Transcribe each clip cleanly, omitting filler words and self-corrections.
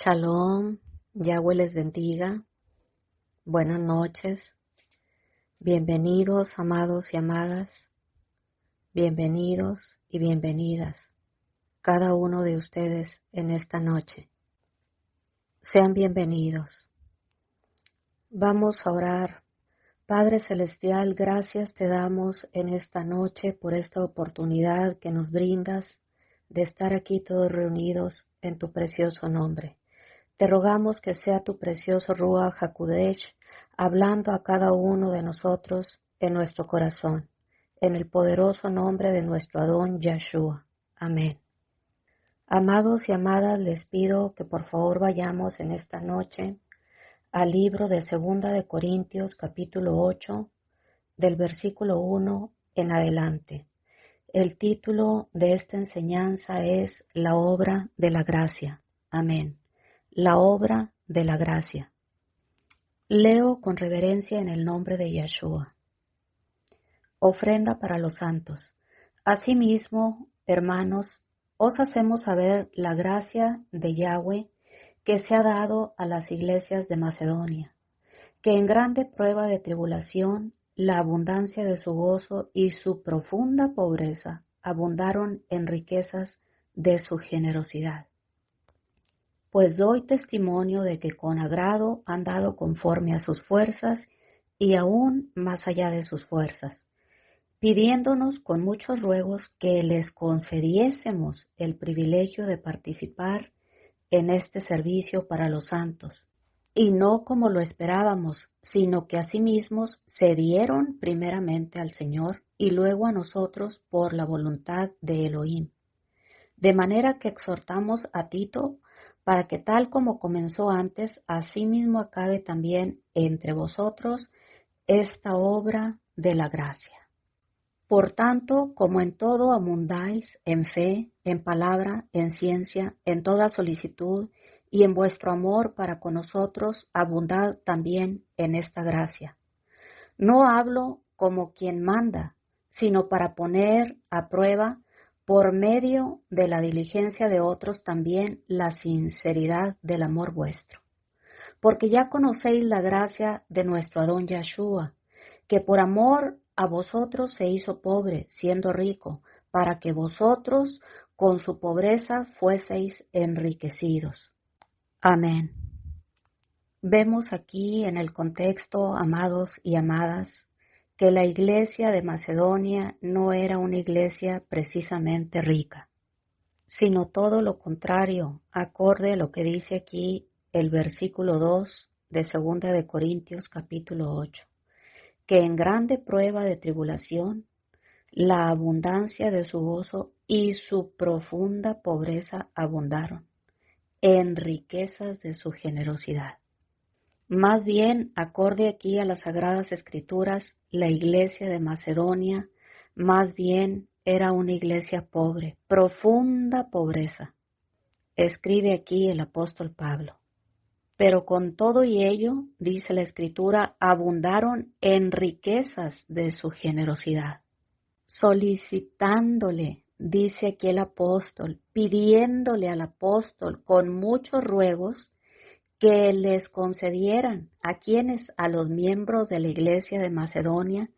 Shalom, Yahweh les bendiga. Buenas noches. Bienvenidos, amados y amadas. Bienvenidos y bienvenidas, cada uno de ustedes en esta noche. Sean bienvenidos. Vamos a orar. Padre Celestial, gracias te damos en esta noche por esta oportunidad que nos brindas de estar aquí todos reunidos en tu precioso nombre. Te rogamos que sea tu precioso Ruach HaKodesh hablando a cada uno de nosotros en nuestro corazón, en el poderoso nombre de nuestro Adón Yahshua. Amén. Amados y amadas, les pido que por favor vayamos en esta noche al libro de 2 de Corintios, capítulo 8, del versículo 1 en adelante. El título de esta enseñanza es La obra de la gracia. Amén. La obra de la gracia. Leo con reverencia en el nombre de Yahshua. Ofrenda para los santos. Asimismo, hermanos, os hacemos saber la gracia de Yahweh que se ha dado a las iglesias de Macedonia, que en grande prueba de tribulación, la abundancia de su gozo y su profunda pobreza abundaron en riquezas de su generosidad. Pues doy testimonio de que con agrado han dado conforme a sus fuerzas y aún más allá de sus fuerzas, pidiéndonos con muchos ruegos que les concediésemos el privilegio de participar en este servicio para los santos, y no como lo esperábamos, sino que asimismo se dieron primeramente al Señor y luego a nosotros por la voluntad de Elohim. De manera que exhortamos a Tito para que tal como comenzó antes, asimismo acabe también entre vosotros esta obra de la gracia. Por tanto, como en todo abundáis en fe, en palabra, en ciencia, en toda solicitud, y en vuestro amor para con nosotros, abundad también en esta gracia. No hablo como quien manda, sino para poner a prueba por medio de la diligencia de otros también la sinceridad del amor vuestro. Porque ya conocéis la gracia de nuestro Adón Yahshua, que por amor a vosotros se hizo pobre, siendo rico, para que vosotros con su pobreza fueseis enriquecidos. Amén. Vemos aquí en el contexto, amados y amadas, que la iglesia de Macedonia no era una iglesia precisamente rica, sino todo lo contrario, acorde a lo que dice aquí el versículo 2 de 2 de Corintios capítulo 8, que en grande prueba de tribulación, la abundancia de su gozo y su profunda pobreza abundaron en riquezas de su generosidad. Más bien, acorde aquí a las Sagradas Escrituras, la iglesia de Macedonia, más bien era una iglesia pobre, profunda pobreza. Escribe aquí el apóstol Pablo. Pero con todo y ello, dice la Escritura, abundaron en riquezas de su generosidad. Solicitándole, dice aquí el apóstol, pidiéndole al apóstol con muchos ruegos, que les concedieran a los miembros de la iglesia de Macedonia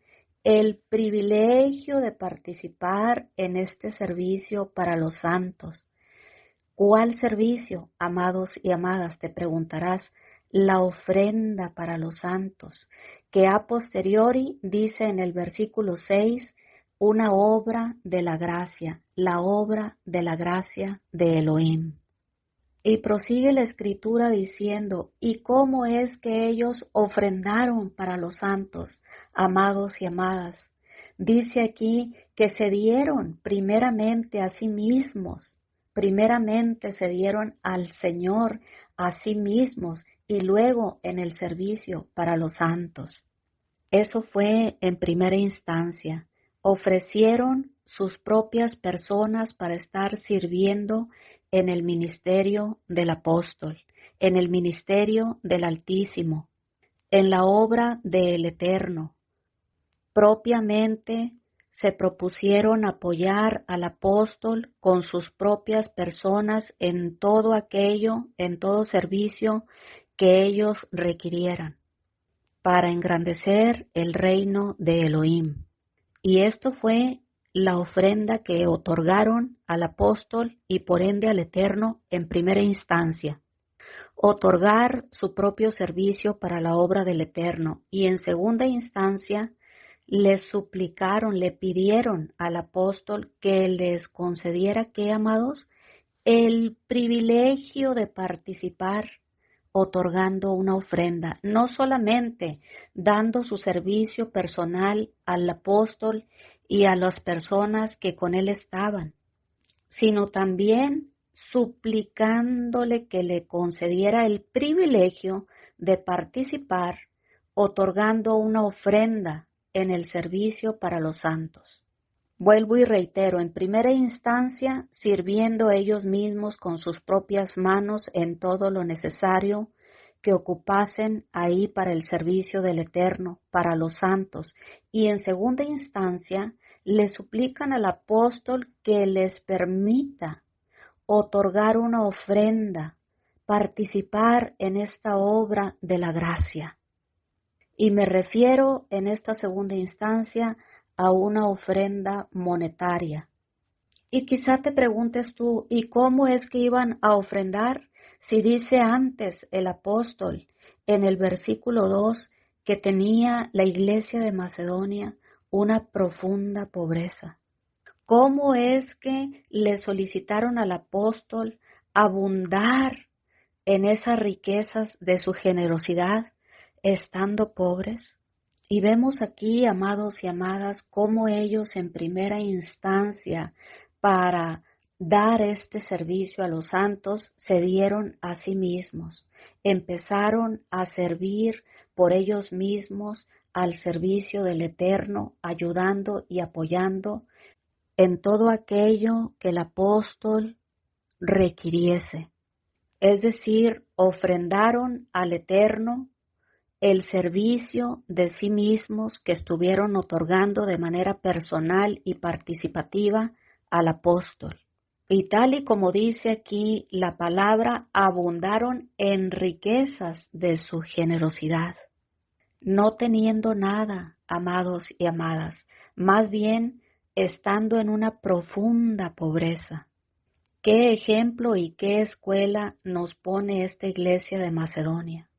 el privilegio de participar en este servicio para los santos. ¿Cuál servicio, amados y amadas? Te preguntarás. La ofrenda para los santos, que a posteriori dice en el versículo 6, una obra de la gracia, la obra de la gracia de Elohim. Y prosigue la Escritura diciendo, ¿y cómo es que ellos ofrendaron para los santos, amados y amadas? Dice aquí que se dieron primeramente a sí mismos, primeramente se dieron al Señor a sí mismos y luego en el servicio para los santos. Eso fue en primera instancia. Ofrecieron sus propias personas para estar sirviendo en el ministerio del apóstol, en el ministerio del Altísimo, en la obra del Eterno. Propiamente se propusieron apoyar al apóstol con sus propias personas en todo aquello, en todo servicio que ellos requirieran, para engrandecer el reino de Elohim. Y esto fue la ofrenda que otorgaron al apóstol y por ende al Eterno en primera instancia. Otorgar su propio servicio para la obra del Eterno y en segunda instancia le suplicaron, le pidieron al apóstol que les concediera, ¿qué, amados? El privilegio de participar otorgando una ofrenda, no solamente dando su servicio personal al apóstol y a las personas que con él estaban, sino también suplicándole que le concediera el privilegio de participar otorgando una ofrenda en el servicio para los santos. Vuelvo y reitero, en primera instancia, sirviendo ellos mismos con sus propias manos en todo lo necesario que ocupasen ahí para el servicio del Eterno, para los santos, y en segunda instancia, le suplican al apóstol que les permita otorgar una ofrenda, participar en esta obra de la gracia. Y me refiero en esta segunda instancia a una ofrenda monetaria. Y quizá te preguntes tú, ¿y cómo es que iban a ofrendar? Si dice antes el apóstol en el versículo 2 que tenía la iglesia de Macedonia una profunda pobreza. ¿Cómo es que le solicitaron al apóstol abundar en esas riquezas de su generosidad estando pobres? Y vemos aquí, amados y amadas, cómo ellos en primera instancia para dar este servicio a los santos se dieron a sí mismos. Empezaron a servir por ellos mismos al servicio del Eterno, ayudando y apoyando en todo aquello que el apóstol requiriese. Es decir, ofrendaron al Eterno el servicio de sí mismos que estuvieron otorgando de manera personal y participativa al apóstol. Y tal y como dice aquí la palabra, abundaron en riquezas de su generosidad, no teniendo nada, amados y amadas, más bien estando en una profunda pobreza. ¿Qué ejemplo y qué escuela nos pone esta iglesia de Macedonia?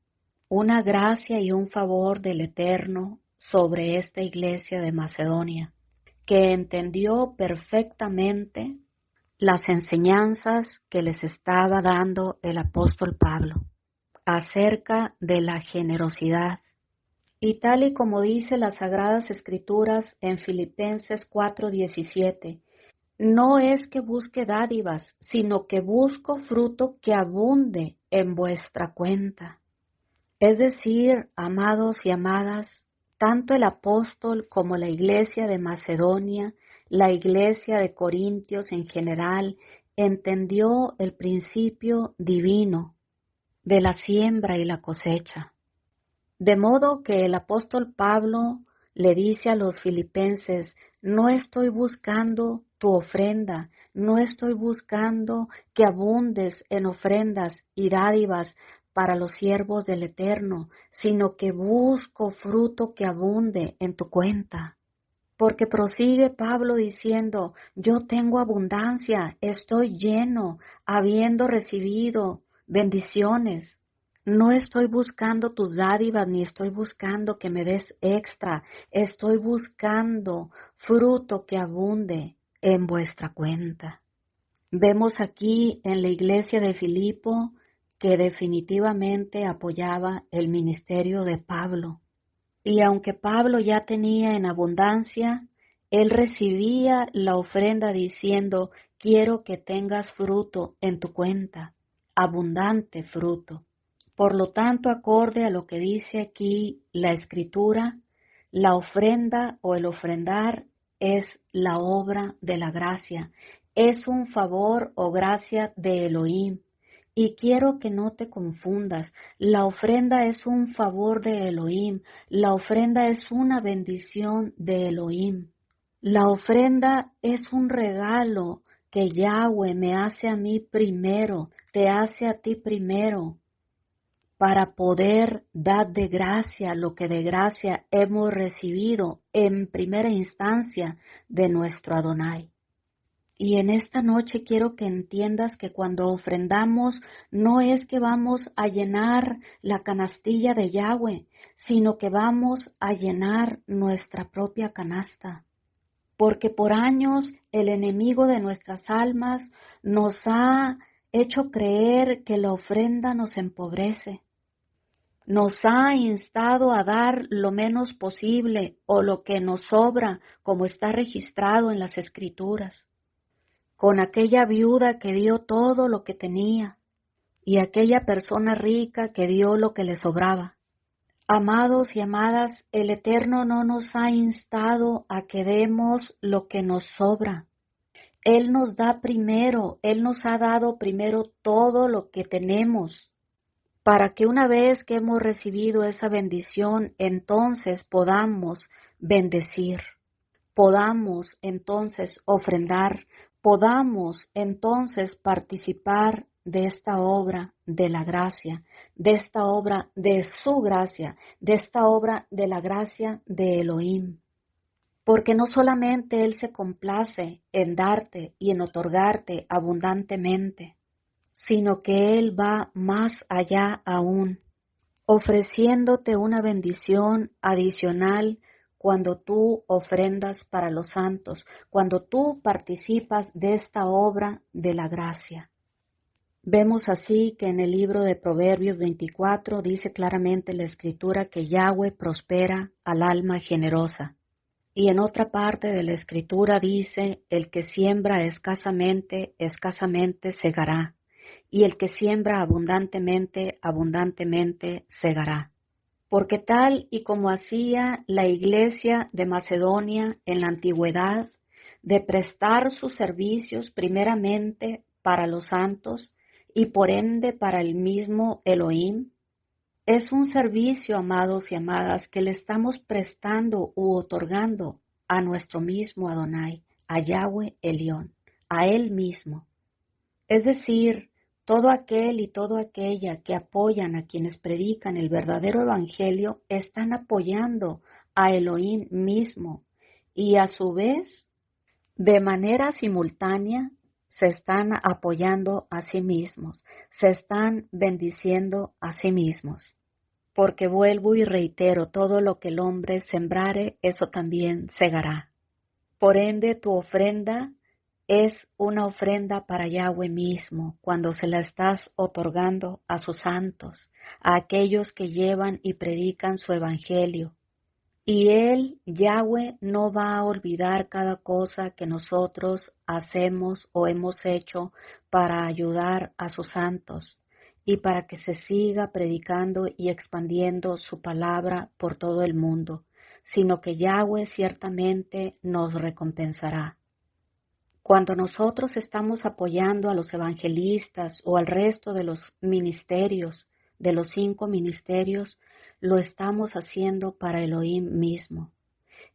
Una gracia y un favor del Eterno sobre esta iglesia de Macedonia, que entendió perfectamente las enseñanzas que les estaba dando el apóstol Pablo acerca de la generosidad. Y tal y como dice las Sagradas Escrituras en Filipenses 4:17, no es que busque dádivas, sino que busco fruto que abunde en vuestra cuenta. Es decir, amados y amadas, tanto el apóstol como la iglesia de Macedonia, la iglesia de Corintios en general, entendió el principio divino de la siembra y la cosecha. De modo que el apóstol Pablo le dice a los filipenses, no estoy buscando tu ofrenda, no estoy buscando que abundes en ofrendas y dádivas para los siervos del Eterno, sino que busco fruto que abunde en tu cuenta. Porque prosigue Pablo diciendo, yo tengo abundancia, estoy lleno, habiendo recibido bendiciones. No estoy buscando tus dádivas, ni estoy buscando que me des extra. Estoy buscando fruto que abunde en vuestra cuenta. Vemos aquí en la iglesia de Filipo que definitivamente apoyaba el ministerio de Pablo. Y aunque Pablo ya tenía en abundancia, él recibía la ofrenda diciendo, quiero que tengas fruto en tu cuenta, abundante fruto. Por lo tanto, acorde a lo que dice aquí la Escritura, la ofrenda o el ofrendar es la obra de la gracia, es un favor o gracia de Elohim. Y quiero que no te confundas, la ofrenda es un favor de Elohim, la ofrenda es una bendición de Elohim. La ofrenda es un regalo que Yahweh me hace a mí primero, te hace a ti primero, para poder dar de gracia lo que de gracia hemos recibido en primera instancia de nuestro Adonai. Y en esta noche quiero que entiendas que cuando ofrendamos no es que vamos a llenar la canastilla de Yahweh, sino que vamos a llenar nuestra propia canasta. Porque por años el enemigo de nuestras almas nos ha hecho creer que la ofrenda nos empobrece. Nos ha instado a dar lo menos posible o lo que nos sobra, como está registrado en las Escrituras, con aquella viuda que dio todo lo que tenía y aquella persona rica que dio lo que le sobraba. Amados y amadas, el Eterno no nos ha instado a que demos lo que nos sobra. Él nos da primero, Él nos ha dado primero todo lo que tenemos, para que una vez que hemos recibido esa bendición, entonces podamos bendecir, podamos entonces ofrendar, podamos entonces participar de esta obra de la gracia, de esta obra de su gracia, de esta obra de la gracia de Elohim. Porque no solamente Él se complace en darte y en otorgarte abundantemente, sino que Él va más allá aún, ofreciéndote una bendición adicional cuando tú ofrendas para los santos, cuando tú participas de esta obra de la gracia. Vemos así que en el libro de Proverbios 24 dice claramente la Escritura que Yahweh prospera al alma generosa. Y en otra parte de la Escritura dice, el que siembra escasamente, escasamente segará, y el que siembra abundantemente, abundantemente segará. Porque tal y como hacía la iglesia de Macedonia en la antigüedad, de prestar sus servicios primeramente para los santos y por ende para el mismo Elohim, es un servicio, amados y amadas, que le estamos prestando u otorgando a nuestro mismo Adonai, a Yahweh Elión, a Él mismo. Es decir, todo aquel y toda aquella que apoyan a quienes predican el verdadero evangelio están apoyando a Elohim mismo y a su vez, de manera simultánea, se están apoyando a sí mismos, se están bendiciendo a sí mismos. Porque vuelvo y reitero, todo lo que el hombre sembrare, eso también segará. Por ende, tu ofrenda es una ofrenda para Yahweh mismo, cuando se la estás otorgando a sus santos, a aquellos que llevan y predican su evangelio. Y Él, Yahweh, no va a olvidar cada cosa que nosotros hacemos o hemos hecho para ayudar a sus santos y para que se siga predicando y expandiendo su palabra por todo el mundo, sino que Yahweh ciertamente nos recompensará. Cuando nosotros estamos apoyando a los evangelistas o al resto de los ministerios, de los 5 ministerios, lo estamos haciendo para Elohim mismo.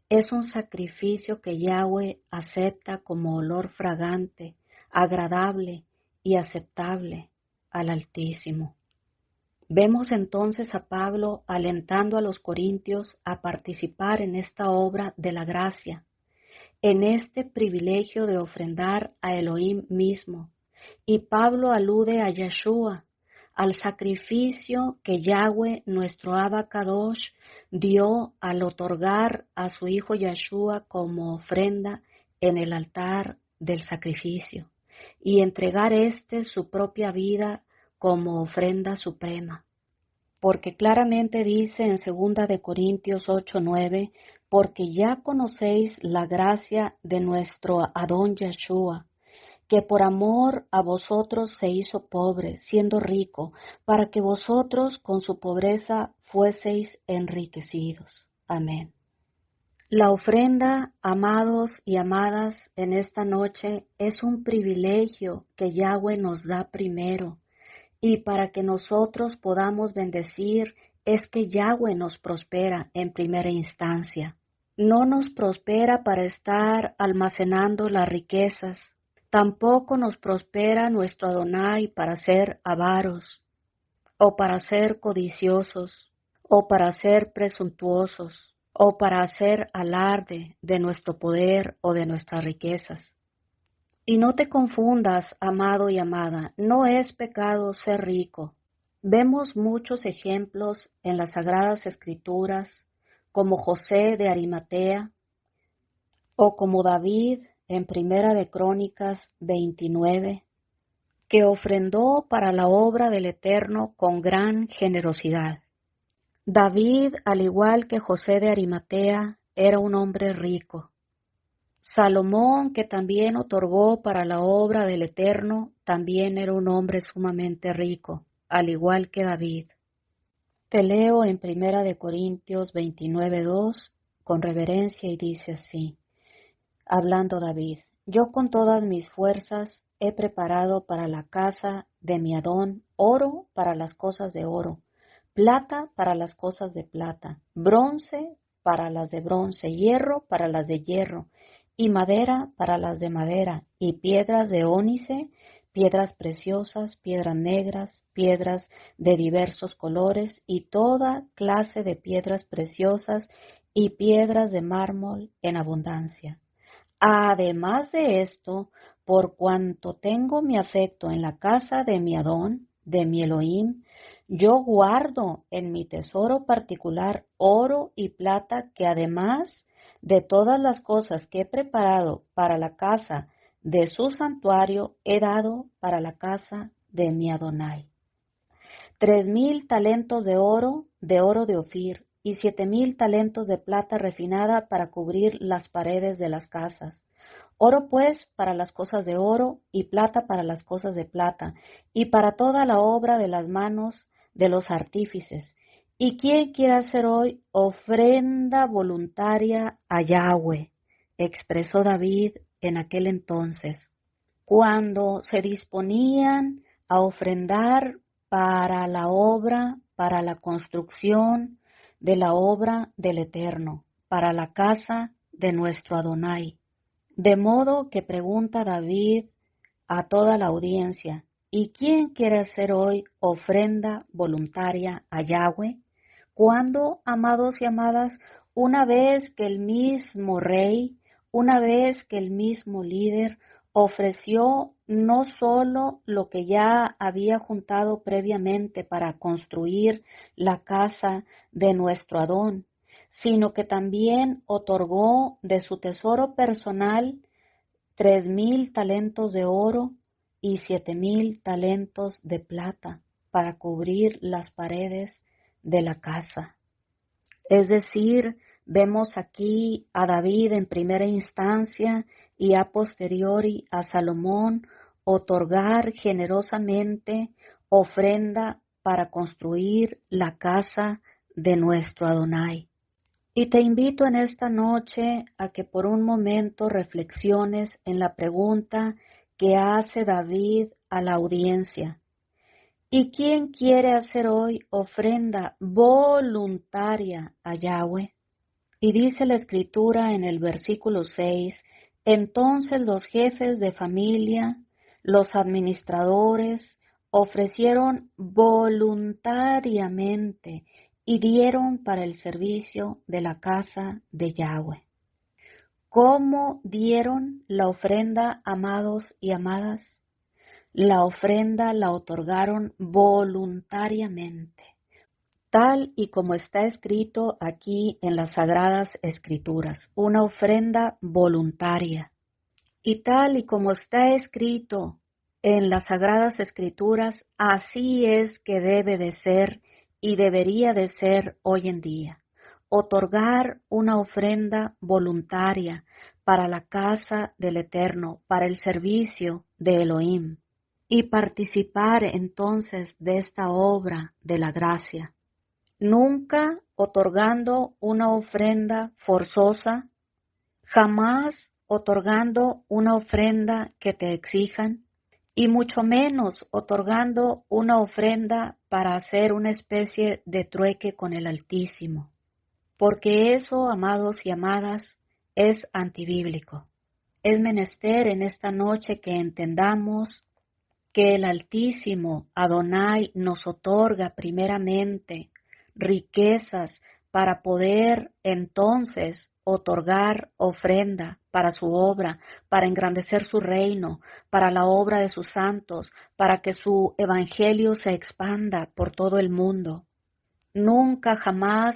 Es un sacrificio que Yahweh acepta como olor fragante, agradable y aceptable al Altísimo. Vemos entonces a Pablo alentando a los corintios a participar en esta obra de la gracia, en este privilegio de ofrendar a Elohim mismo. Y Pablo alude a Yeshua, al sacrificio que Yahweh, nuestro Abba Kadosh, dio al otorgar a su hijo Yeshua como ofrenda en el altar del sacrificio y entregar su propia vida como ofrenda suprema. Porque claramente dice en 2 de Corintios 8:9, porque ya conocéis la gracia de nuestro Adón Yeshua, que por amor a vosotros se hizo pobre, siendo rico, para que vosotros con su pobreza fueseis enriquecidos. Amén. La ofrenda, amados y amadas, en esta noche es un privilegio que Yahweh nos da primero, y para que nosotros podamos bendecir es que Yahweh nos prospera en primera instancia. No nos prospera para estar almacenando las riquezas. Tampoco nos prospera nuestro Adonai para ser avaros, o para ser codiciosos, o para ser presuntuosos, o para hacer alarde de nuestro poder o de nuestras riquezas. Y no te confundas, amado y amada, no es pecado ser rico. Vemos muchos ejemplos en las Sagradas Escrituras, como José de Arimatea, o como David en Primera de Crónicas 29, que ofrendó para la obra del Eterno con gran generosidad. David, al igual que José de Arimatea, era un hombre rico. Salomón, que también otorgó para la obra del Eterno, también era un hombre sumamente rico, al igual que David. Te leo en Primera de Corintios 29:2 con reverencia y dice así, hablando David: yo con todas mis fuerzas he preparado para la casa de mi Adón oro para las cosas de oro, plata para las cosas de plata, bronce para las de bronce, hierro para las de hierro, y madera para las de madera, y piedras de ónice, piedras preciosas, piedras negras, piedras de diversos colores, y toda clase de piedras preciosas, y piedras de mármol en abundancia. Además de esto, por cuanto tengo mi afecto en la casa de mi Adón, de mi Elohim, yo guardo en mi tesoro particular oro y plata que además de todas las cosas que he preparado para la casa de su santuario, he dado para la casa de mi Adonai. 3,000 talentos de oro de Ofir, y 7,000 talentos de plata refinada para cubrir las paredes de las casas. Oro pues para las cosas de oro, y plata para las cosas de plata, y para toda la obra de las manos de los artífices. ¿Y quién quiere hacer hoy ofrenda voluntaria a Yahweh?, expresó David en aquel entonces, cuando se disponían a ofrendar para la obra, para la construcción de la obra del Eterno, para la casa de nuestro Adonai. De modo que pregunta David a toda la audiencia, ¿y quién quiere hacer hoy ofrenda voluntaria a Yahweh? ¿Cuándo, amados y amadas, una vez que el mismo rey, una vez que el mismo líder ofreció no solo lo que ya había juntado previamente para construir la casa de nuestro Adón, sino que también otorgó de su tesoro personal 3,000 talentos de oro y 7,000 talentos de plata para cubrir las paredes de la casa? Es decir, vemos aquí a David en primera instancia y a posteriori a Salomón otorgar generosamente ofrenda para construir la casa de nuestro Adonai. Y te invito en esta noche a que por un momento reflexiones en la pregunta que hace David a la audiencia. ¿Y quién quiere hacer hoy ofrenda voluntaria a Yahweh? Y dice la Escritura en el versículo 6, entonces los jefes de familia, los administradores, ofrecieron voluntariamente y dieron para el servicio de la casa de Yahweh. ¿Cómo dieron la ofrenda, amados y amadas? La ofrenda la otorgaron voluntariamente, tal y como está escrito aquí en las Sagradas Escrituras, una ofrenda voluntaria. Y tal y como está escrito en las Sagradas Escrituras, así es que debe de ser y debería de ser hoy en día. Otorgar una ofrenda voluntaria para la casa del Eterno, para el servicio de Elohim, y participar entonces de esta obra de la gracia. Nunca otorgando una ofrenda forzosa, jamás otorgando una ofrenda que te exijan, y mucho menos otorgando una ofrenda para hacer una especie de trueque con el Altísimo. porque eso, amados y amadas, es antibíblico. Es menester en esta noche que entendamos que el Altísimo Adonai nos otorga primeramente riquezas para poder entonces otorgar ofrenda para su obra, para engrandecer su reino, para la obra de sus santos, para que su evangelio se expanda por todo el mundo. Nunca jamás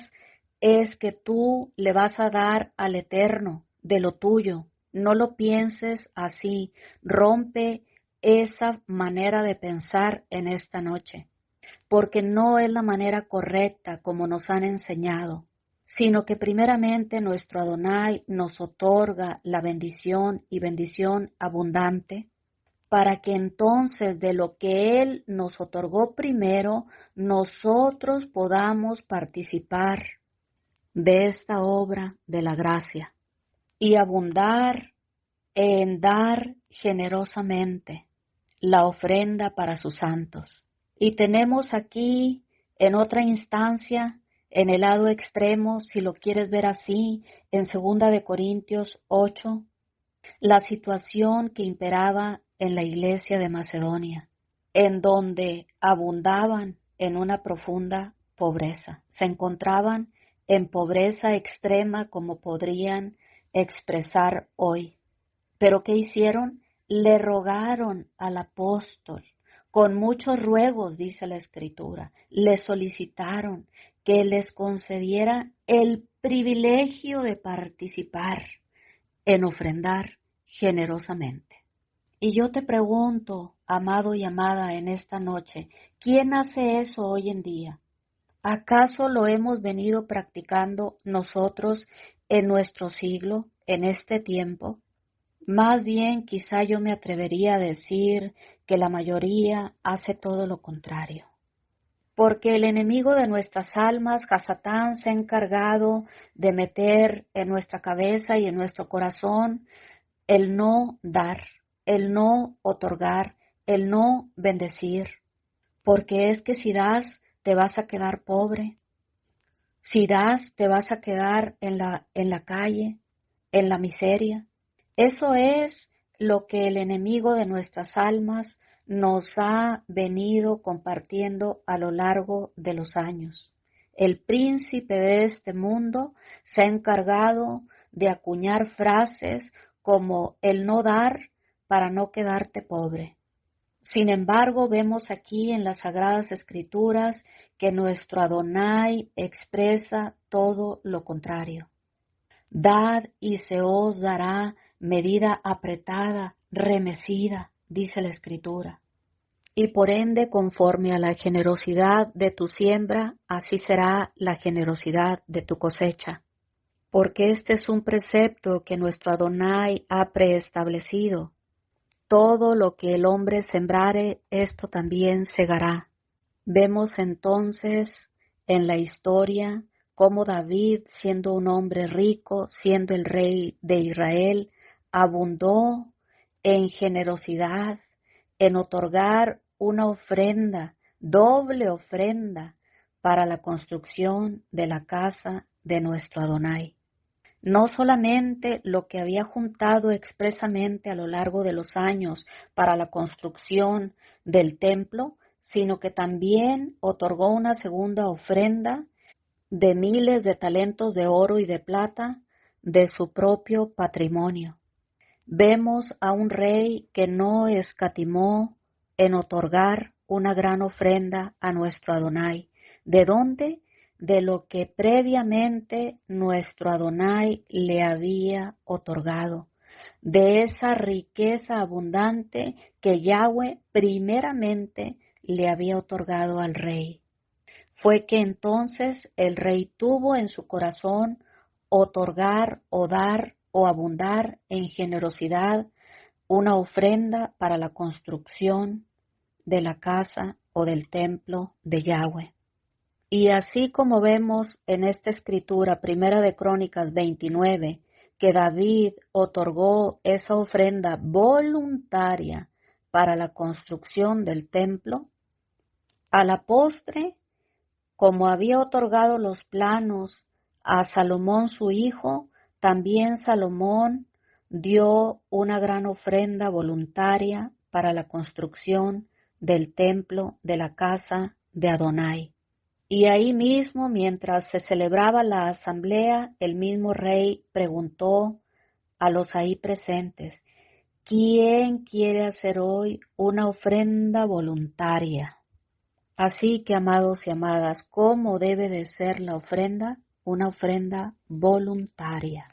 es que tú le vas a dar al Eterno de lo tuyo. No lo pienses así. Rompe esa manera de pensar en esta noche, porque no es la manera correcta como nos han enseñado, sino que primeramente nuestro Adonai nos otorga la bendición y bendición abundante, para que entonces de lo que Él nos otorgó primero, nosotros podamos participar de esta obra de la gracia y abundar en dar generosamente la ofrenda para sus santos. Y tenemos aquí en otra instancia, en el lado extremo, si lo quieres ver así, en 2 Corintios 8, la situación que imperaba en la iglesia de Macedonia, en donde abundaban en una profunda pobreza. Se encontraban en pobreza extrema como podrían expresar hoy. Pero ¿qué hicieron? Le rogaron al apóstol, con muchos ruegos, dice la Escritura, le solicitaron que les concediera el privilegio de participar en ofrendar generosamente. Y yo te pregunto, amado y amada, en esta noche, ¿quién hace eso hoy en día? ¿Acaso lo hemos venido practicando nosotros en nuestro siglo, en este tiempo? Más bien, quizá yo me atrevería a decir que la mayoría hace todo lo contrario. Porque el enemigo de nuestras almas, Hasatán, se ha encargado de meter en nuestra cabeza y en nuestro corazón el no dar, el no otorgar, el no bendecir. Porque es que si das, te vas a quedar pobre. Si das, te vas a quedar en la calle, en la miseria. Eso es lo que el enemigo de nuestras almas nos ha venido compartiendo a lo largo de los años. El príncipe de este mundo se ha encargado de acuñar frases como el no dar para no quedarte pobre. Sin embargo, vemos aquí en las Sagradas Escrituras que nuestro Adonai expresa todo lo contrario. Dad y se os dará medida apretada, remecida, dice la Escritura. Y por ende, conforme a la generosidad de tu siembra, así será la generosidad de tu cosecha. Porque este es un precepto que nuestro Adonai ha preestablecido. Todo lo que el hombre sembrare, esto también segará. Vemos entonces en la historia cómo David, siendo un hombre rico, siendo el rey de Israel, abundó en generosidad, en otorgar una ofrenda, doble ofrenda, para la construcción de la casa de nuestro Adonai. No solamente lo que había juntado expresamente a lo largo de los años para la construcción del templo, sino que también otorgó una segunda ofrenda de miles de talentos de oro y de plata de su propio patrimonio. Vemos a un rey que no escatimó en otorgar una gran ofrenda a nuestro Adonai. ¿De dónde? De lo que previamente nuestro Adonai le había otorgado, de esa riqueza abundante que Yahweh primeramente le había otorgado al rey. Fue que entonces el rey tuvo en su corazón otorgar o dar o abundar en generosidad una ofrenda para la construcción de la casa o del templo de Yahweh. Y así como vemos en esta escritura, Primera de Crónicas 29, que David otorgó esa ofrenda voluntaria para la construcción del templo, a la postre, como había otorgado los planos a Salomón su hijo, también Salomón dio una gran ofrenda voluntaria para la construcción del templo de la casa de Adonai. Y ahí mismo, mientras se celebraba la asamblea, el mismo rey preguntó a los ahí presentes: ¿quién quiere hacer hoy una ofrenda voluntaria? Así que, amados y amadas, ¿cómo debe de ser la ofrenda? Una ofrenda voluntaria.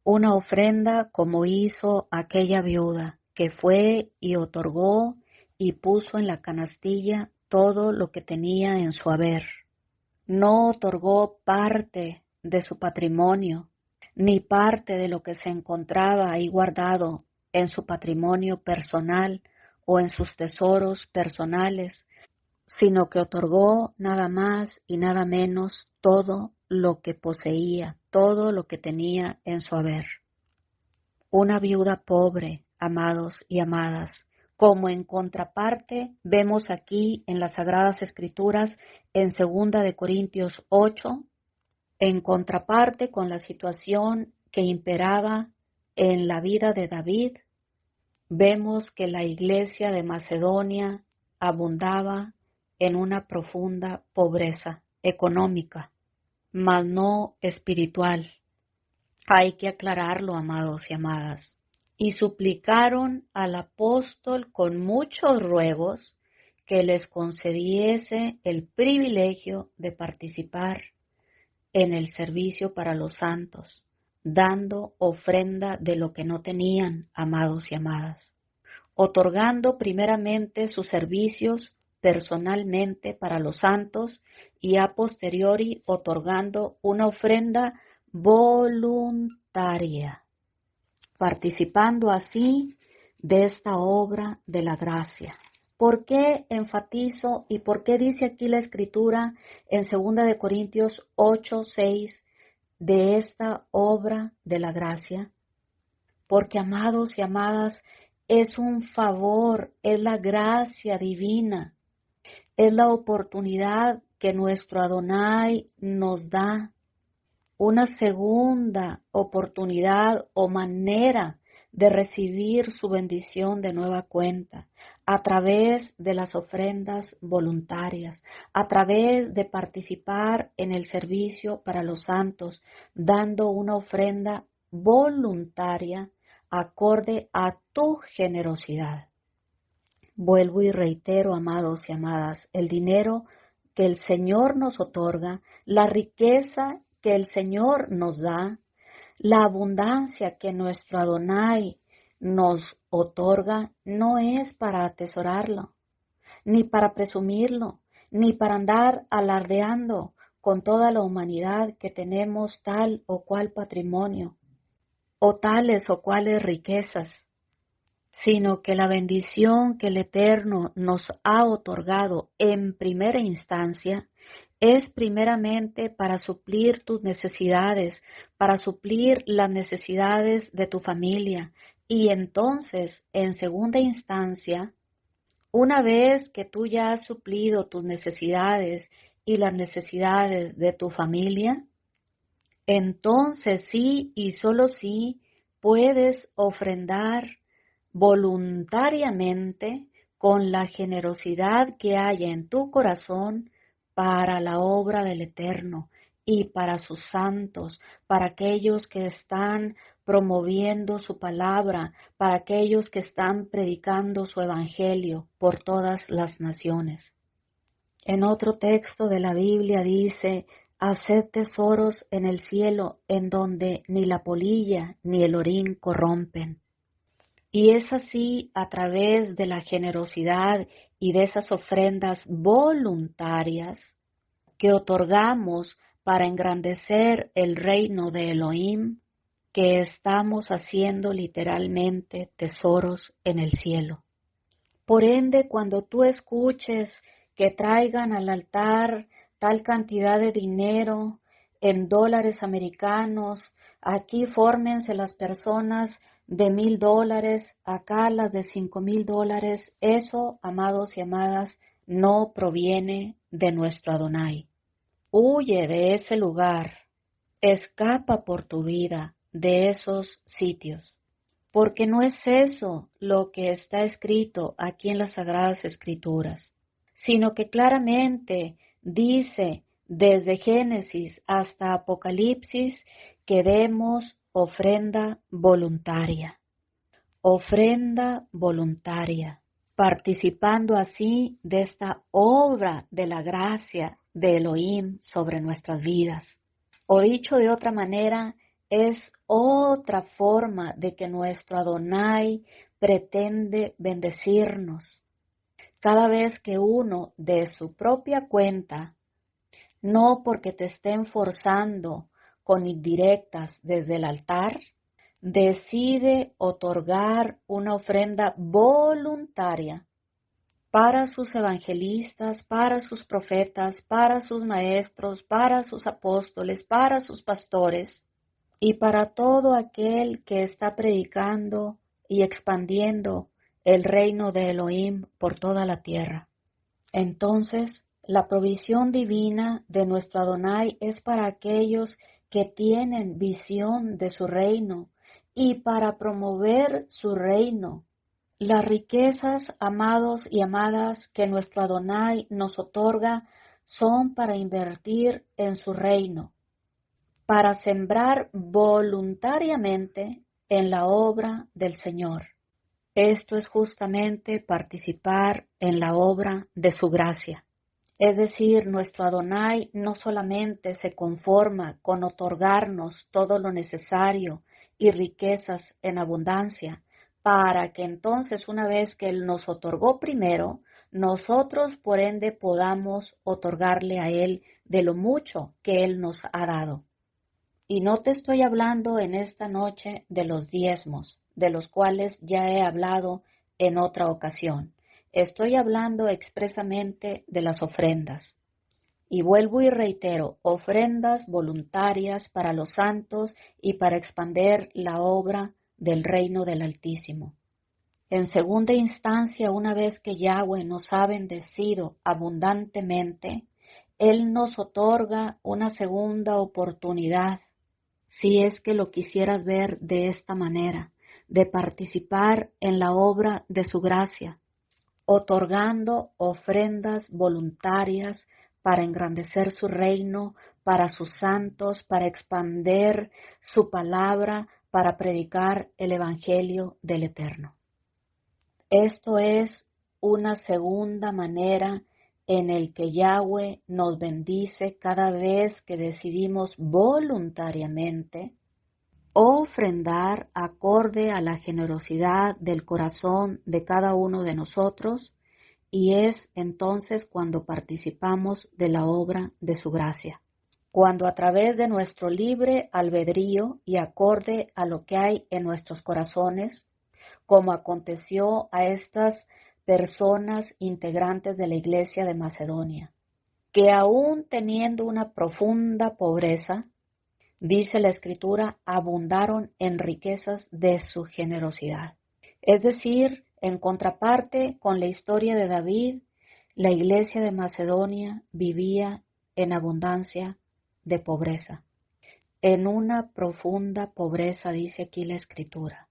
Una ofrenda como hizo aquella viuda, que fue y otorgó y puso en la canastilla todo lo que tenía en su haber. No otorgó parte de su patrimonio, ni parte de lo que se encontraba ahí guardado en su patrimonio personal o en sus tesoros personales, sino que otorgó nada más y nada menos todo lo que poseía, todo lo que tenía en su haber. Una viuda pobre, amados y amadas, como en contraparte vemos aquí en las Sagradas Escrituras en 2 Corintios 8, en contraparte con la situación que imperaba en la vida de David, vemos que la iglesia de Macedonia abundaba en una profunda pobreza económica, mas no espiritual. Hay que aclararlo, amados y amadas. Y suplicaron al apóstol con muchos ruegos que les concediese el privilegio de participar en el servicio para los santos, dando ofrenda de lo que no tenían, amados y amadas, otorgando primeramente sus servicios personalmente para los santos y a posteriori otorgando una ofrenda voluntaria, participando así de esta obra de la gracia. ¿Por qué enfatizo y por qué dice aquí la Escritura en 2 Corintios 8:6 de esta obra de la gracia? Porque, amados y amadas, es un favor, es la gracia divina, es la oportunidad que nuestro Adonai nos da, una segunda oportunidad o manera de recibir su bendición de nueva cuenta, a través de las ofrendas voluntarias, a través de participar en el servicio para los santos, dando una ofrenda voluntaria acorde a tu generosidad. Vuelvo y reitero, amados y amadas, el dinero que el Señor nos otorga, la riqueza que el Señor nos da, la abundancia que nuestro Adonai nos otorga, no es para atesorarlo, ni para presumirlo, ni para andar alardeando con toda la humanidad que tenemos tal o cual patrimonio, o tales o cuales riquezas, sino que la bendición que el Eterno nos ha otorgado en primera instancia es primeramente para suplir tus necesidades, para suplir las necesidades de tu familia, y entonces, en segunda instancia, una vez que tú ya has suplido tus necesidades y las necesidades de tu familia, entonces sí y solo sí puedes ofrendar voluntariamente con la generosidad que haya en tu corazón para la obra del Eterno y para sus santos, para aquellos que están promoviendo su palabra, para aquellos que están predicando su evangelio por todas las naciones. En otro texto de la Biblia dice: haced tesoros en el cielo, en donde ni la polilla ni el orín corrompen. Y es así a través de la generosidad y de esas ofrendas voluntarias que otorgamos para engrandecer el reino de Elohim, que estamos haciendo literalmente tesoros en el cielo. Por ende, cuando tú escuches que traigan al altar tal cantidad de dinero en dólares americanos, aquí fórmense las personas de $1,000, acá las de $5,000, eso, amados y amadas, no proviene de nuestro Adonai. Huye de ese lugar, Escapa por tu vida de esos sitios, porque no es eso lo que está escrito aquí en las Sagradas Escrituras, sino que claramente dice desde Génesis hasta Apocalipsis que demos ofrenda voluntaria, participando así de esta obra de la gracia de Elohim sobre nuestras vidas. O dicho de otra manera, es otra forma de que nuestro Adonai pretende bendecirnos. Cada vez que uno de su propia cuenta, no porque te estén forzando con indirectas desde el altar, decide otorgar una ofrenda voluntaria para sus evangelistas, para sus profetas, para sus maestros, para sus apóstoles, para sus pastores y para todo aquel que está predicando y expandiendo el reino de Elohim por toda la tierra. Entonces, la provisión divina de nuestro Adonai es para aquellos que tienen visión de su reino y para promover su reino. Las riquezas, amados y amadas, que nuestro Adonai nos otorga son para invertir en su reino, para sembrar voluntariamente en la obra del Señor. Esto es justamente participar en la obra de su gracia. Es decir, nuestro Adonai no solamente se conforma con otorgarnos todo lo necesario y riquezas en abundancia, para que entonces una vez que Él nos otorgó primero, nosotros por ende podamos otorgarle a Él de lo mucho que Él nos ha dado. Y no te estoy hablando en esta noche de los diezmos, de los cuales ya he hablado en otra ocasión. Estoy hablando expresamente de las ofrendas. Y vuelvo y reitero, ofrendas voluntarias para los santos y para expandir la obra del reino del Altísimo. En segunda instancia, una vez que Yahweh nos ha bendecido abundantemente, Él nos otorga una segunda oportunidad, si es que lo quisieras ver de esta manera, de participar en la obra de su gracia, otorgando ofrendas voluntarias para engrandecer su reino, para sus santos, para expander su palabra, para predicar el Evangelio del Eterno. Esto es una segunda manera en el que Yahweh nos bendice cada vez que decidimos voluntariamente ofrendar acorde a la generosidad del corazón de cada uno de nosotros, y es entonces cuando participamos de la obra de su gracia. Cuando a través de nuestro libre albedrío y acorde a lo que hay en nuestros corazones, como aconteció a estas personas integrantes de la Iglesia de Macedonia, que aún teniendo una profunda pobreza, dice la Escritura, abundaron en riquezas de su generosidad. Es decir, en contraparte con la historia de David, la Iglesia de Macedonia vivía en abundancia de pobreza, en una profunda pobreza, dice aquí la Escritura.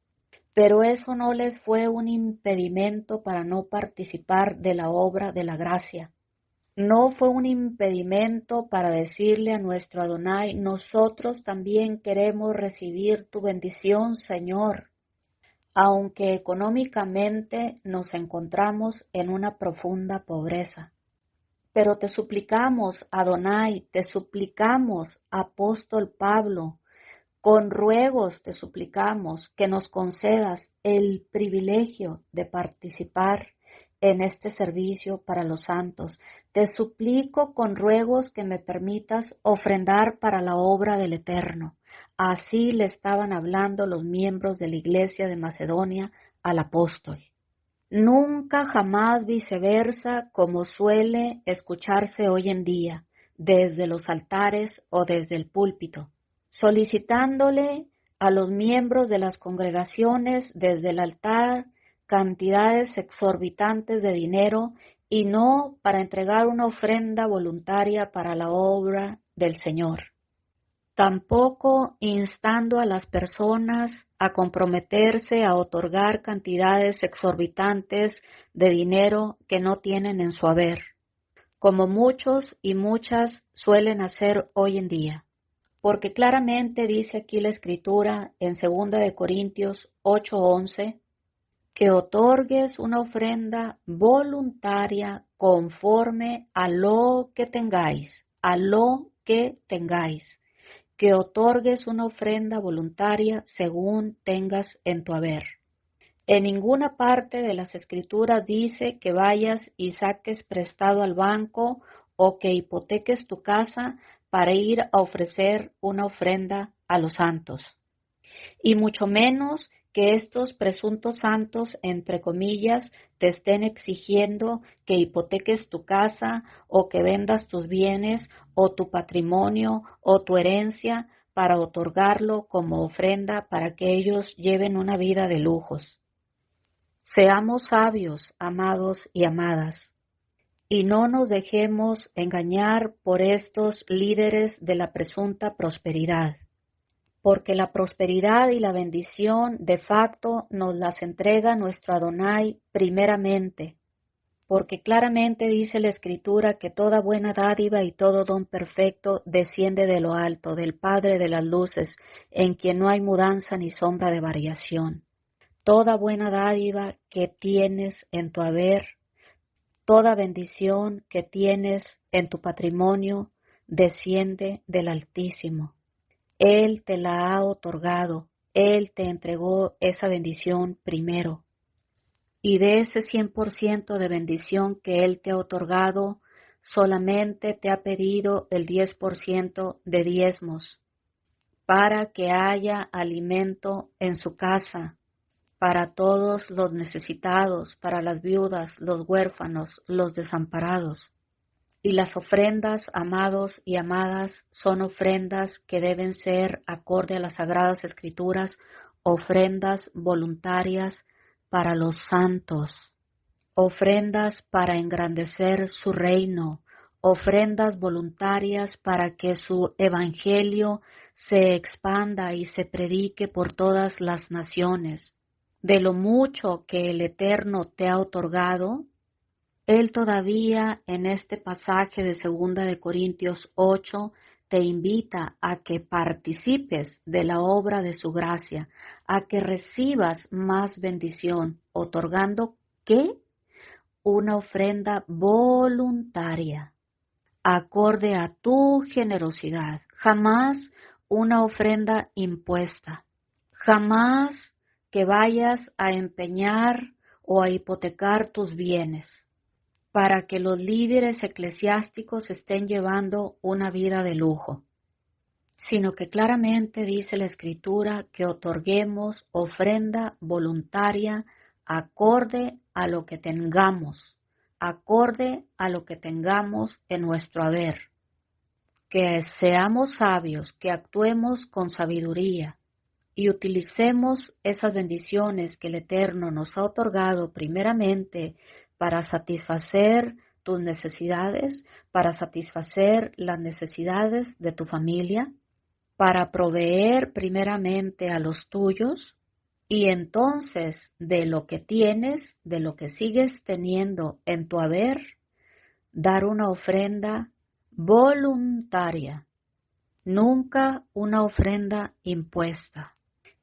Pero eso no les fue un impedimento para no participar de la obra de la gracia. No fue un impedimento para decirle a nuestro Adonai, nosotros también queremos recibir tu bendición, Señor, aunque económicamente nos encontramos en una profunda pobreza. Pero te suplicamos, Adonai, te suplicamos, apóstol Pablo, con ruegos te suplicamos que nos concedas el privilegio de participar en este servicio para los santos. Te suplico con ruegos que me permitas ofrendar para la obra del Eterno. Así le estaban hablando los miembros de la Iglesia de Macedonia al apóstol. Nunca jamás viceversa, como suele escucharse hoy en día, desde los altares o desde el púlpito, solicitándole a los miembros de las congregaciones desde el altar cantidades exorbitantes de dinero y no para entregar una ofrenda voluntaria para la obra del Señor. tampoco instando a las personas a comprometerse a otorgar cantidades exorbitantes de dinero que no tienen en su haber, como muchos y muchas suelen hacer hoy en día. Porque claramente dice aquí la Escritura en 2 Corintios 8:11, que otorgues una ofrenda voluntaria conforme a lo que tengáis, que otorgues una ofrenda voluntaria según tengas en tu haber. En ninguna parte de las Escrituras dice que vayas y saques prestado al banco o que hipoteques tu casa para ir a ofrecer una ofrenda a los santos. Y mucho menos que estos presuntos santos, entre comillas, te estén exigiendo que hipoteques tu casa o que vendas tus bienes o tu patrimonio o tu herencia para otorgarlo como ofrenda para que ellos lleven una vida de lujos. Seamos sabios, amados y amadas, y no nos dejemos engañar por estos líderes de la presunta prosperidad, porque la prosperidad y la bendición de facto nos las entrega nuestro Adonai primeramente, porque claramente dice la Escritura que toda buena dádiva y todo don perfecto desciende de lo alto, del Padre de las luces, en quien no hay mudanza ni sombra de variación. Toda buena dádiva que tienes en tu haber, toda bendición que tienes en tu patrimonio, desciende del Altísimo. Él te la ha otorgado, Él te entregó esa bendición primero. Y de ese 100% de bendición que Él te ha otorgado, solamente te ha pedido el 10% de diezmos, para que haya alimento en su casa, para todos los necesitados, para las viudas, los huérfanos, los desamparados. Y las ofrendas, amados y amadas, son ofrendas que deben ser, acorde a las Sagradas Escrituras, ofrendas voluntarias para los santos, ofrendas para engrandecer su reino, ofrendas voluntarias para que su evangelio se expanda y se predique por todas las naciones. De lo mucho que el Eterno te ha otorgado, Él todavía en este pasaje de 2 Corintios 8 te invita a que participes de la obra de su gracia, a que recibas más bendición, otorgando ¿qué? Una ofrenda voluntaria, acorde a tu generosidad, jamás una ofrenda impuesta, jamás que vayas a empeñar o a hipotecar tus bienes para que los líderes eclesiásticos estén llevando una vida de lujo, sino que claramente dice la Escritura que otorguemos ofrenda voluntaria acorde a lo que tengamos, en nuestro haber. Que seamos sabios, que actuemos con sabiduría y utilicemos esas bendiciones que el Eterno nos ha otorgado primeramente para satisfacer tus necesidades, para satisfacer las necesidades de tu familia, para proveer primeramente a los tuyos, y entonces de lo que tienes, de lo que sigues teniendo en tu haber, dar una ofrenda voluntaria, nunca una ofrenda impuesta,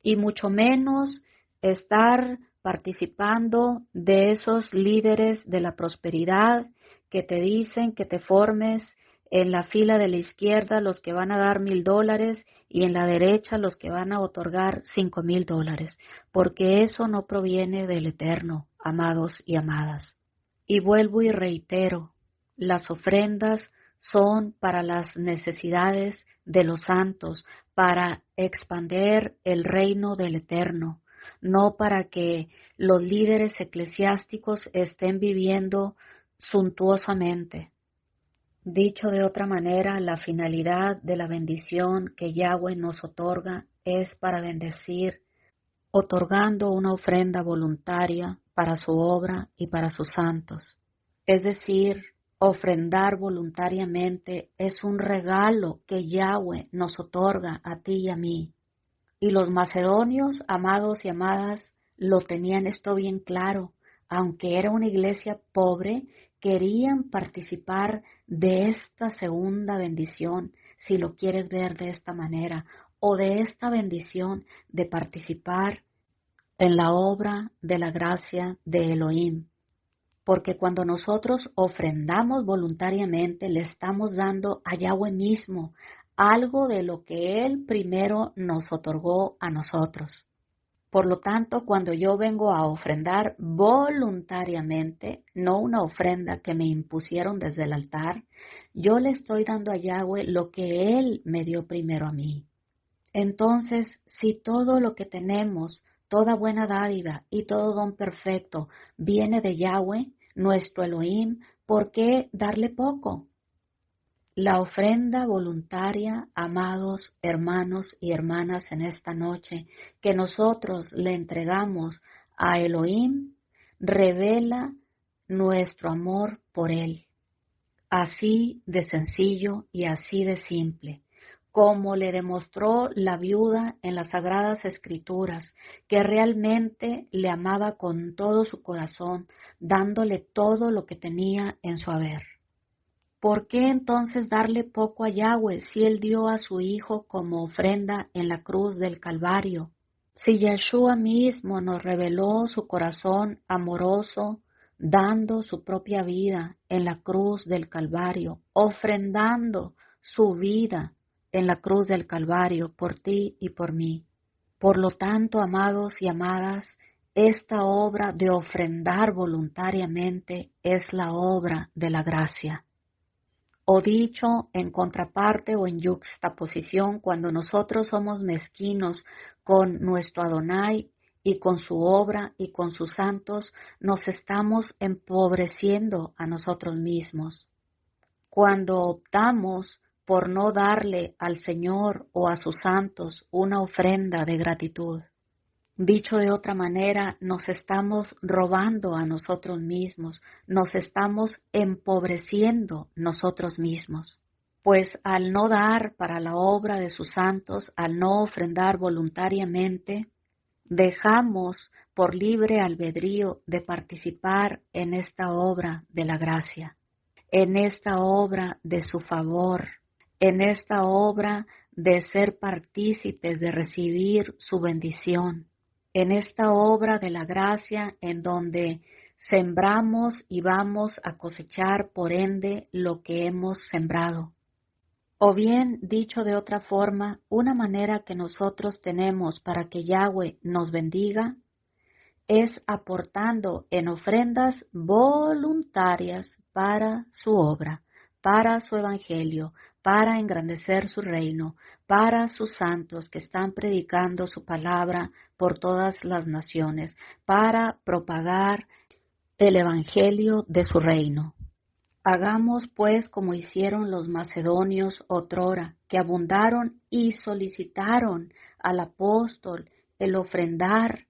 y mucho menos estar participando de esos líderes de la prosperidad que te dicen que te formes en la fila de la izquierda los que van a dar $1,000 y en la derecha los que van a otorgar $5,000, porque eso no proviene del Eterno, amados y amadas. Y vuelvo y reitero, las ofrendas son para las necesidades de los santos, para expandir el reino del Eterno, no para que los líderes eclesiásticos estén viviendo suntuosamente. Dicho de otra manera, la finalidad de la bendición que Yahweh nos otorga es para bendecir, otorgando una ofrenda voluntaria para su obra y para sus santos. Es decir, Ofrendar voluntariamente es un regalo que Yahweh nos otorga a ti y a mí. Y los macedonios, amados y amadas, lo tenían esto bien claro. Aunque era una iglesia pobre, querían participar de esta segunda bendición, si lo quieres ver de esta manera, o de esta bendición de participar en la obra de la gracia de Elohim. Porque cuando nosotros ofrendamos voluntariamente, le estamos dando a Yahweh mismo algo de lo que Él primero nos otorgó a nosotros. Por lo tanto, cuando yo vengo a ofrendar voluntariamente, no una ofrenda que me impusieron desde el altar, yo le estoy dando a Yahweh lo que Él me dio primero a mí. Entonces, si todo lo que tenemos, toda buena dádiva y todo don perfecto viene de Yahweh, nuestro Elohim, ¿por qué darle poco? La ofrenda voluntaria, amados hermanos y hermanas, en esta noche, que nosotros le entregamos a Elohim, revela nuestro amor por Él. Así de sencillo y así de simple, como le demostró la viuda en las Sagradas Escrituras, que realmente le amaba con todo su corazón, dándole todo lo que tenía en su haber. ¿Por qué entonces darle poco a Yahweh si Él dio a su Hijo como ofrenda en la cruz del Calvario? Si Yeshua mismo nos reveló su corazón amoroso, dando su propia vida en la cruz del Calvario, ofrendando su vida en la cruz del Calvario por ti y por mí. Por lo tanto, amados y amadas, esta obra de ofrendar voluntariamente es la obra de la gracia. O dicho en contraparte o en yuxtaposición, cuando nosotros somos mezquinos con nuestro Adonai y con su obra y con sus santos, nos estamos empobreciendo a nosotros mismos. Cuando optamos por no darle al Señor o a sus santos una ofrenda de gratitud, dicho de otra manera, nos estamos robando a nosotros mismos, nos estamos empobreciendo nosotros mismos. Pues al no dar para la obra de sus santos, al no ofrendar voluntariamente, dejamos por libre albedrío de participar en esta obra de la gracia, en esta obra de su favor, en esta obra de ser partícipes de recibir su bendición, en esta obra de la gracia en donde sembramos y vamos a cosechar por ende lo que hemos sembrado. O bien, dicho de otra forma, una manera que nosotros tenemos para que Yahweh nos bendiga es aportando en ofrendas voluntarias para su obra, para su evangelio, para engrandecer su reino, para sus santos que están predicando su palabra por todas las naciones, para propagar el evangelio de su reino. Hagamos pues como hicieron los macedonios otrora, que abundaron y solicitaron al apóstol el ofrendar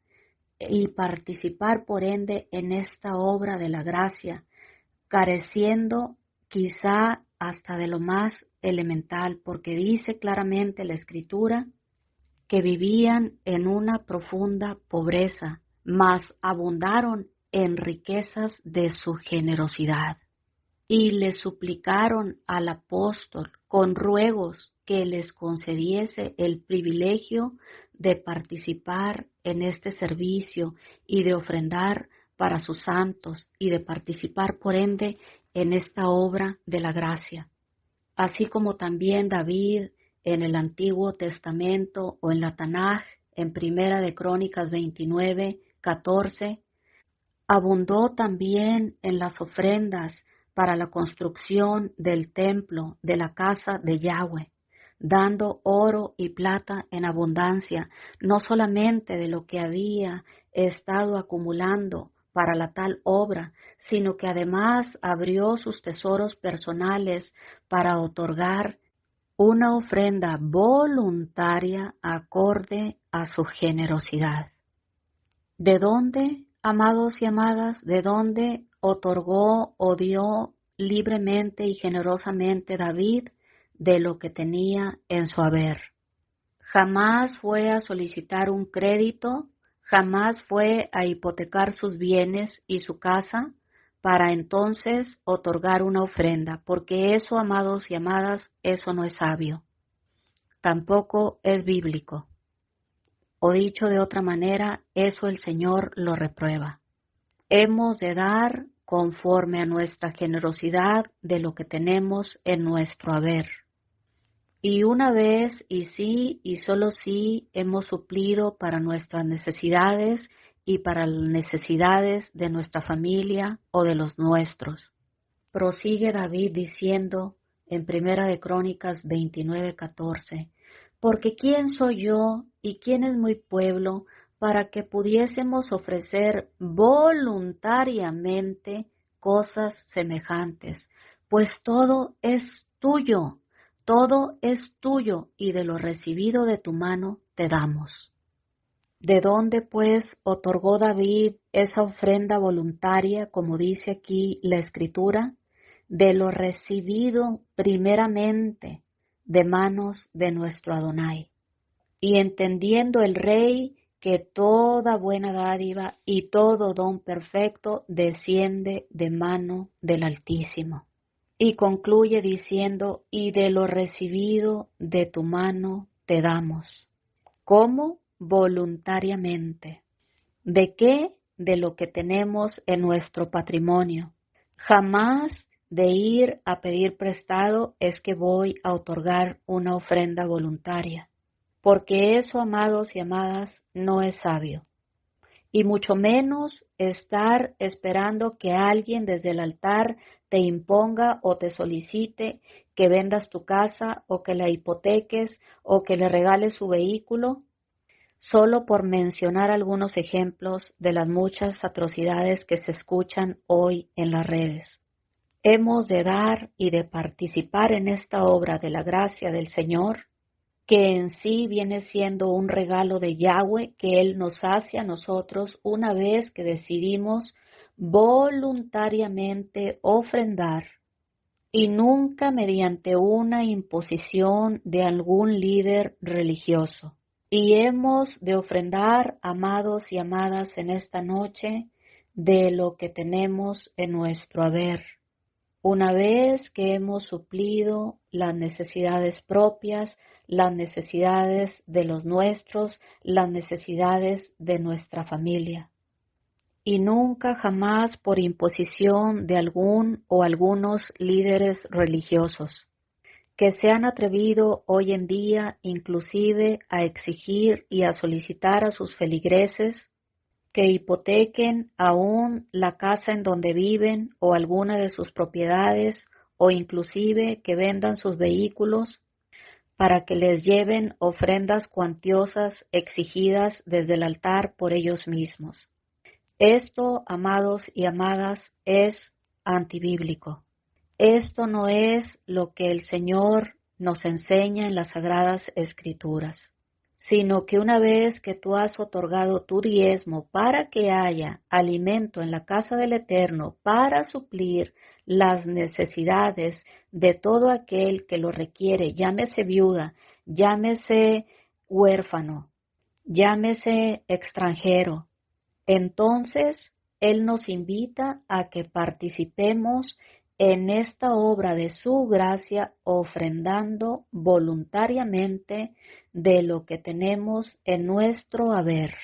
y participar por ende en esta obra de la gracia, careciendo quizá hasta de lo más elemental, porque dice claramente la Escritura que vivían en una profunda pobreza, mas abundaron en riquezas de su generosidad. Y le suplicaron al apóstol con ruegos que les concediese el privilegio de participar en este servicio y de ofrendar para sus santos y de participar por ende en esta obra de la gracia. Así como también David en el Antiguo Testamento o en la Tanaj, en Primera de Crónicas 29:14, abundó también en las ofrendas para la construcción del templo de la casa de Yahweh, dando oro y plata en abundancia, no solamente de lo que había estado acumulando para la tal obra, sino que además abrió sus tesoros personales para otorgar una ofrenda voluntaria acorde a su generosidad. ¿De dónde, amados y amadas, de dónde otorgó o dio libremente y generosamente David de lo que tenía en su haber. Jamás fue a solicitar un crédito, jamás fue a hipotecar sus bienes y su casa para entonces otorgar una ofrenda, porque eso, amados y amadas, eso no es sabio, tampoco es bíblico. O dicho de otra manera, eso el Señor lo reprueba. Hemos de dar conforme a nuestra generosidad de lo que tenemos en nuestro haber. Y una vez, y sí, y solo sí, hemos suplido para nuestras necesidades y para las necesidades de nuestra familia o de los nuestros. Prosigue David diciendo en Primera de Crónicas 29:14, porque ¿quién soy yo y quién es mi pueblo para que pudiésemos ofrecer voluntariamente cosas semejantes? Pues todo es tuyo y de lo recibido de tu mano te damos. ¿De dónde, pues, otorgó David esa ofrenda voluntaria, como dice aquí la Escritura? De lo recibido primeramente de manos de nuestro Adonai. Y entendiendo el Rey que toda buena dádiva y todo don perfecto desciende de mano del Altísimo. Y concluye diciendo, y de lo recibido de tu mano te damos. ¿Cómo? Voluntariamente. ¿De qué? De lo que tenemos en nuestro patrimonio. Jamás de ir a pedir prestado es que voy a otorgar una ofrenda voluntaria, porque eso, amados y amadas, no es sabio. Y mucho menos estar esperando que alguien desde el altar te imponga o te solicite que vendas tu casa o que la hipoteques o que le regales su vehículo, solo por mencionar algunos ejemplos de las muchas atrocidades que se escuchan hoy en las redes. Hemos de dar y de participar en esta obra de la gracia del Señor, que en sí viene siendo un regalo de Yahweh que Él nos hace a nosotros una vez que decidimos voluntariamente ofrendar y nunca mediante una imposición de algún líder religioso. Y hemos de ofrendar, amados y amadas, en esta noche de lo que tenemos en nuestro haber. Una vez que hemos suplido las necesidades propias, las necesidades de los nuestros, las necesidades de nuestra familia. Y nunca jamás por imposición de algún o algunos líderes religiosos, que se han atrevido hoy en día inclusive a exigir y a solicitar a sus feligreses que hipotequen aún la casa en donde viven o alguna de sus propiedades o inclusive que vendan sus vehículos para que les lleven ofrendas cuantiosas exigidas desde el altar por ellos mismos. Esto, amados y amadas, es antibíblico. Esto no es lo que el Señor nos enseña en las Sagradas Escrituras, sino que una vez que tú has otorgado tu diezmo para que haya alimento en la casa del Eterno para suplir las necesidades de todo aquel que lo requiere, llámese viuda, llámese huérfano, llámese extranjero, entonces Él nos invita a que participemos en esta obra de su gracia, ofrendando voluntariamente de lo que tenemos en nuestro haber.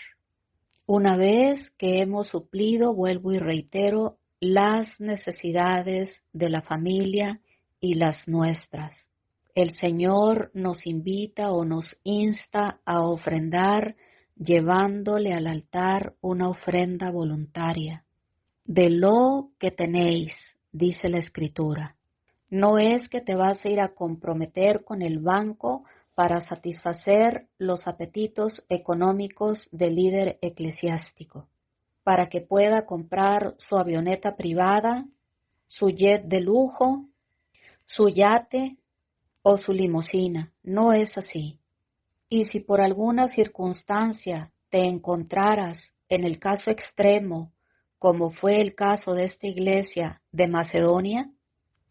Una vez que hemos suplido, vuelvo y reitero, las necesidades de la familia y las nuestras. El Señor nos invita o nos insta a ofrendar llevándole al altar una ofrenda voluntaria. De lo que tenéis, dice la Escritura. No es que te vas a ir a comprometer con el banco para satisfacer los apetitos económicos del líder eclesiástico, para que pueda comprar su avioneta privada, su jet de lujo, su yate o su limusina. No es así. Y si por alguna circunstancia te encontraras en el caso extremo, como fue el caso de esta iglesia de Macedonia,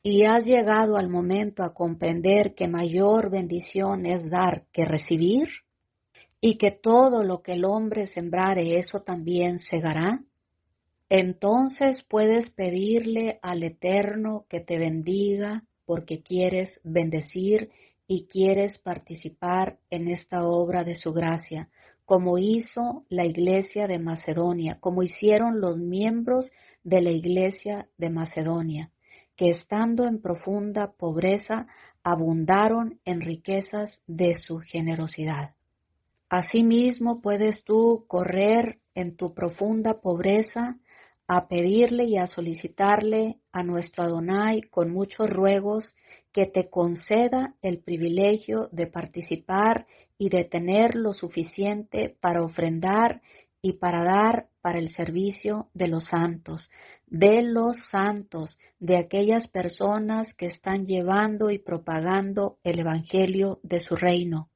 y has llegado al momento a comprender que mayor bendición es dar que recibir, y que todo lo que el hombre sembrare, eso también segará, entonces puedes pedirle al Eterno que te bendiga porque quieres bendecir y quieres participar en esta obra de su gracia, como hizo la iglesia de Macedonia, como hicieron los miembros de la iglesia de Macedonia, que estando en profunda pobreza abundaron en riquezas de su generosidad. Asimismo puedes tú correr en tu profunda pobreza a pedirle y a solicitarle a nuestro Adonai con muchos ruegos que te conceda el privilegio de participar y de tener lo suficiente para ofrendar y para dar para el servicio de los santos, de aquellas personas que están llevando y propagando el Evangelio de su reino,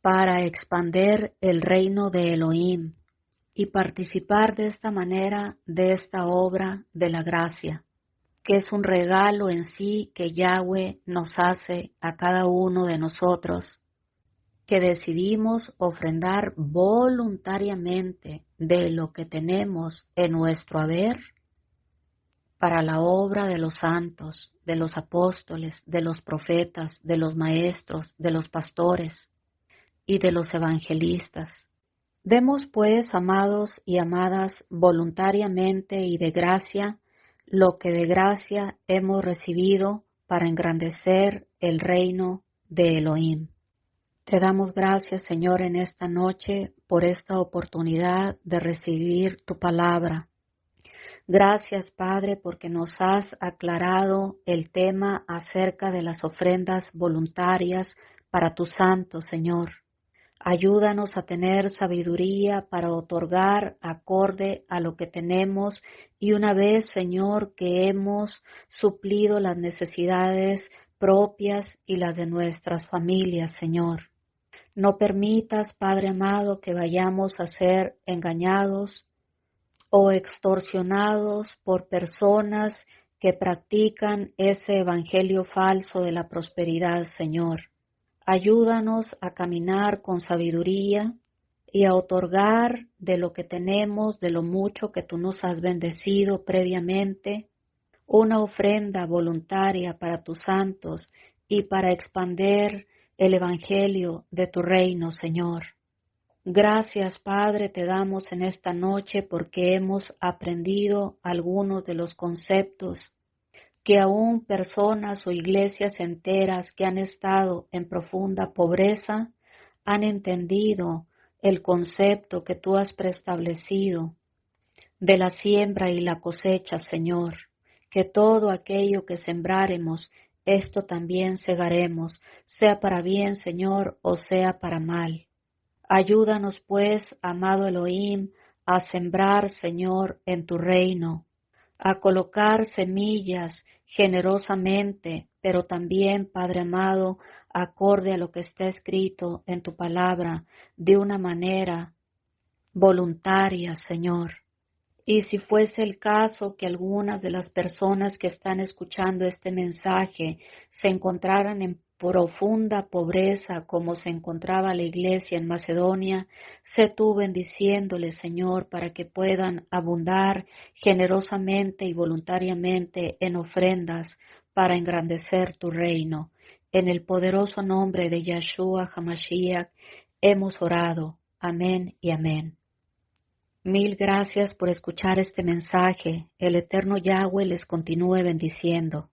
para expander el reino de Elohim y participar de esta manera de esta obra de la gracia, que es un regalo en sí que Yahweh nos hace a cada uno de nosotros, que decidimos ofrendar voluntariamente de lo que tenemos en nuestro haber para la obra de los santos, de los apóstoles, de los profetas, de los maestros, de los pastores y de los evangelistas. Demos pues, amados y amadas, voluntariamente y de gracia, lo que de gracia hemos recibido para engrandecer el reino de Elohim. Te damos gracias, Señor, en esta noche por esta oportunidad de recibir tu palabra. Gracias, Padre, porque nos has aclarado el tema acerca de las ofrendas voluntarias para tu santo, Señor. Ayúdanos a tener sabiduría para otorgar acorde a lo que tenemos y una vez, Señor, que hemos suplido las necesidades propias y las de nuestras familias, Señor. No permitas, Padre amado, que vayamos a ser engañados o extorsionados por personas que practican ese evangelio falso de la prosperidad, Señor. Ayúdanos a caminar con sabiduría y a otorgar de lo que tenemos, de lo mucho que tú nos has bendecido previamente, una ofrenda voluntaria para tus santos y para expander el evangelio de tu reino, Señor. Gracias, Padre, te damos en esta noche porque hemos aprendido algunos de los conceptos que aún personas o iglesias enteras que han estado en profunda pobreza han entendido el concepto que tú has preestablecido de la siembra y la cosecha, Señor, que todo aquello que sembraremos, esto también segaremos, sea para bien, Señor, o sea para mal. Ayúdanos, pues, amado Elohim, a sembrar, Señor, en tu reino, a colocar semillas generosamente, pero también, Padre amado, acorde a lo que está escrito en tu palabra, de una manera voluntaria, Señor. Y si fuese el caso que algunas de las personas que están escuchando este mensaje se encontraran en profunda pobreza como se encontraba la iglesia en Macedonia, sé tú bendiciéndoles, Señor, para que puedan abundar generosamente y voluntariamente en ofrendas para engrandecer tu reino. En el poderoso nombre de Yahshua HaMashiach hemos orado. Amén y amén. Mil gracias por escuchar este mensaje. El eterno Yahweh les continúe bendiciendo.